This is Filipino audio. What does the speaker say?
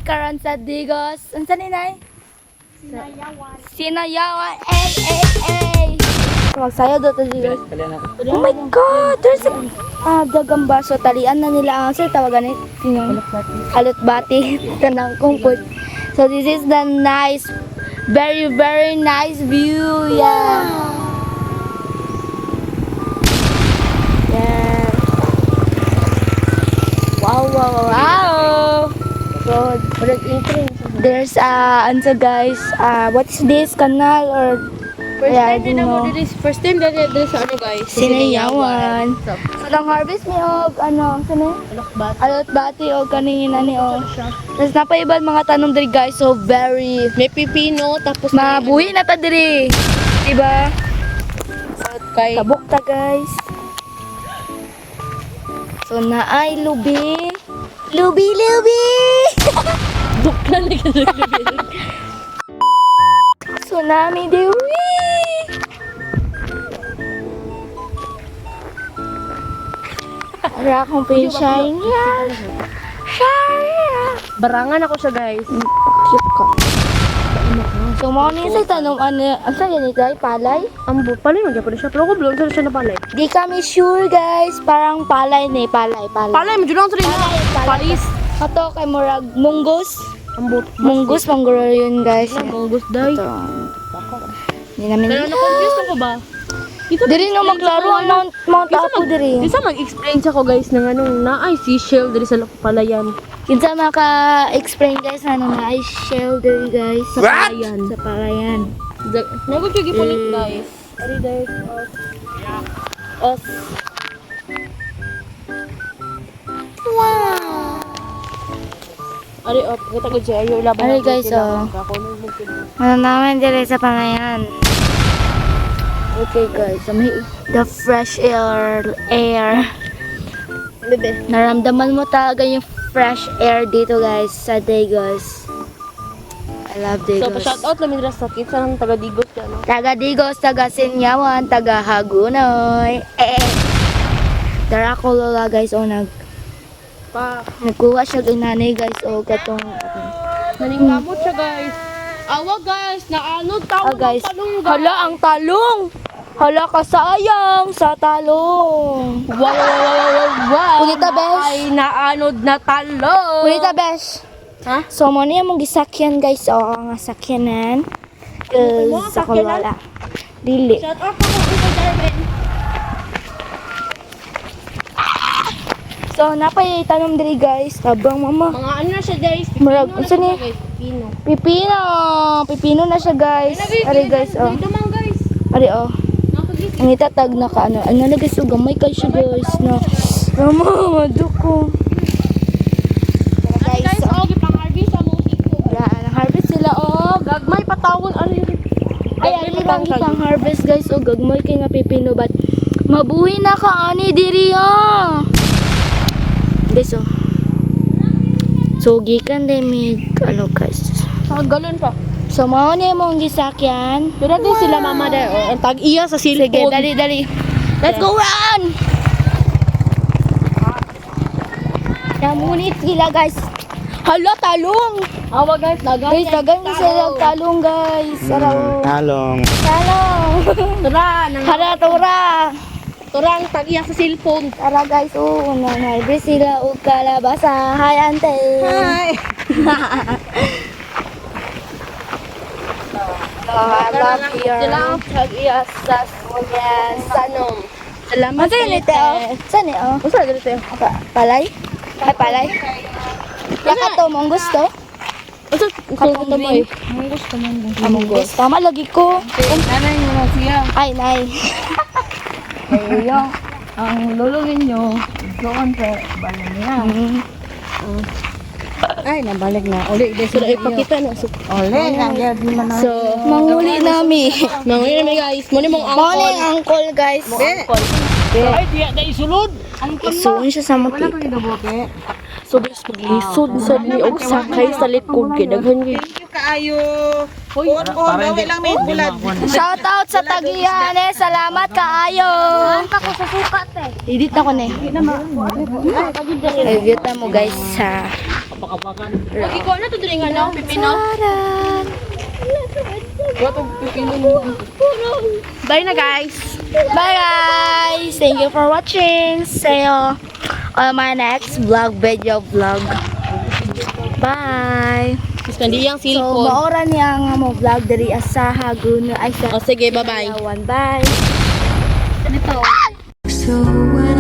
karon sa Digos. Unsa ni nay? Sinayawan. Sinayawan. Magsayaw daw to Digos. Oh my God! There's a dagang baso. Talian na nila ang tawagan ni alot bati. Tanang kumput. So this is the nice, very nice view. Yeah. Yeah. Wow. So there's answer guys. What is this canal or First time din sa ano guys. Sinayawan. So nang harvest mi og ano, sino? Alot bati og kanin ani og. Tapos napaiban mga tanom diri guys. So very May pipino tapos mabuhi na ta diri. Diba? kay Tabok ta guys. So naay lubi. Lubi. bukla na kasi. Tsunami dewi. Ara akong pinshine yan. Barangan ako siya guys. Cute ka. So, mo ni sa tanong ano, asa yan ito ay palay? Ambo, palay magyapon siya. Pero ko blon sa siya na palay. Di kami sure guys, parang palay ni palay. Palay mo lang sa rin. Paris. Ato kay murag munggos. Ambo. Munggos mangguro yun guys. Mongus day. Ito. Hindi namin. Pero na-confuse ako ba? Diri no maglaro ang Mount Apo diri. Isa mag-explain siya ko guys ng anong naay seashell diri sa palayan. Kinsa maka-explain guys ano na ay shell diri guys Sa palayan. sa palayan. Nago siya gipulit guys. Ari guys. Os. Wow. Ari op, kita ko siya ayo laban. Ari, guys, oh. Ano naman diri sa palayan. Okay guys, the fresh air. Bebe. Naramdaman mo talaga yung fresh air dito guys sa Digos. I love So, Digos. pa-shout out lang nila sa kids ng taga Digos ka, no? Taga Digos, taga Sinyawan, taga Hagunoy. Dara ko lola guys, nagkuha siya kay nanay guys, katong Naningkamot siya, guys. Awa, guys. Naanod tawag guys. ng talong, guys. Hala, ang talong! Hala ka sayang sa talong. Wow. Unita, besh. Ay, naanod na talong. Unita, besh. Ha? So, mo niya mong gisakyan guys. Nga sakyanan. Sa kulala. Dili. Shout out ako kay Darwin. So, napay tanong diri guys. Tabang mama. Mga ano na siya, guys. Murag, Pipino na unsa siya, ni? guys. Pipino. Pipino. Pipino na siya guys. Ari guys, Dito man, guys. Ari Nakagis. Ang itatag na ka ano. Ano na guys, gamay kayo siya guys. No. Mama, maduko. Ay, guys, oh, gipang-harvest sa mong iko. Yan, harvest sila Gagmay patawon ano yun? Ay, ano bang itang harvest guys gagmay kay nga pipino but mabuhi na ka ani diri ha. Guys so gikan din may ano guys. Sa galon pa. So mao ni mong gisakyan. Pero din sila mama there. Oh, ang tag-iya sa cellphone. Sige, dali. Let's go run! Namunit sila guys. Hala, talong! Awa guys, Guys, dagan sila talong guys. Araw. Talong. Talong! Tura, nang Hara, tura! turang tag-iya sa cellphone. Tara guys, nangyayari sila o kalabasa. Hi, ante! Hi. I love Sila your ang tag-iya sa sanom. Salamat Ano yun ito? Saan eh? Oh? Usa dito. Palay? Ay, palay? Yaka to, mong gusto? Usa Katong ko green. Among gusto. Tama lagi ko. Nanay mo na siya. Ay, nay. Ayun. Ang lolo ninyo, doon sa balon niya. Ay, nabalik na. Uli, dito na ipakita na. Uli, nangyari di man. So, Manguli nami. manguli na guys. Muna mong angkol. Morning, uncle, guys. Ay, diya na isulod. Isuon siya sa muti. So, guys, maglisod sa ni og sakay sa likod kay daghan gyud. Kaayo. On, gawin lang may bulad. Shout out sa Tagian eh. Salamat kaayo. Ako sa sukat eh. Edit ako na eh. Edit na mo guys sa Lagi ko na to diri nga no, pipino. Taran! Bye na guys. Bye guys! Thank you for watching. See you on my next video vlog. Bye! Mas kandi yang So, cellphone. maora niya nga mo vlog diri sa Hagono ay sa O sige, bye-bye. Bye! Dito. So what